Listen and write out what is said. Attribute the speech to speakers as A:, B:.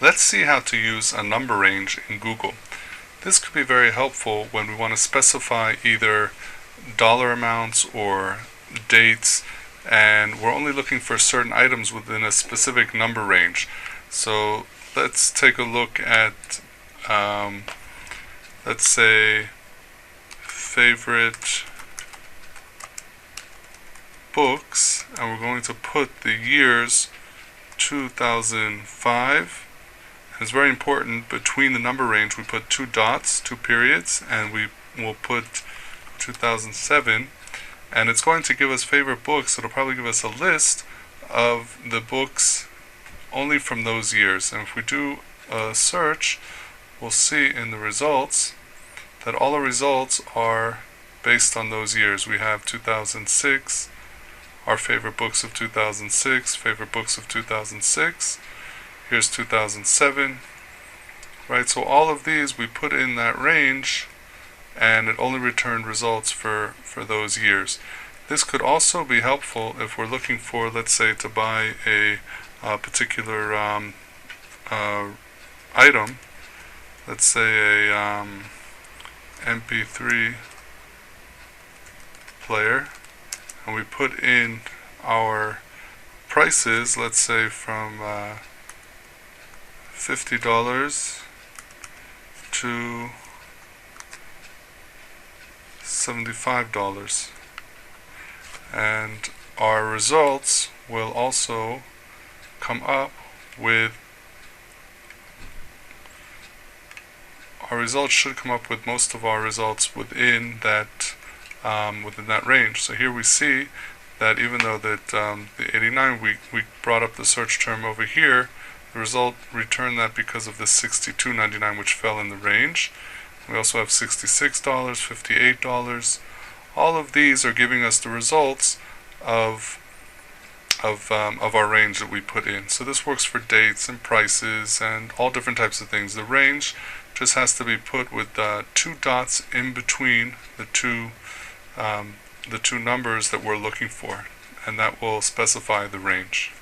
A: Let's see how to use a number range in Google. This could be very helpful when we want to specify either dollar amounts or dates, and we're only looking for certain items within a specific number range. So let's take a look at, let's say, favorite books, and we're going to put the years 2005. It's very important, between the number range we put 2 dots, 2 periods, and we will put 2007, and it's going to give us favorite books. It'll probably give us a list of the books only from those years, and if we do a search, we'll see in the results that all the results are based on those years. We have 2006, our favorite books of 2006, favorite books of 2006. Here's 2007, right? So all of these we put in that range, and it only returned results for those years. This could also be helpful if we're looking for, let's say, to buy a particular item. Let's say a MP3 player, and we put in our prices, let's say from $50 to $75, and our results will also come up with, our results should come up with most of our results within that range. So here we see that even though that the 89, we brought up the search term over here, the result returned that because of the $62.99, which fell in the range. We also have $66, $58. All of these are giving us the results of our range that we put in. So this works for dates and prices and all different types of things. The range just has to be put with 2 dots in between the two numbers that we're looking for, and that will specify the range.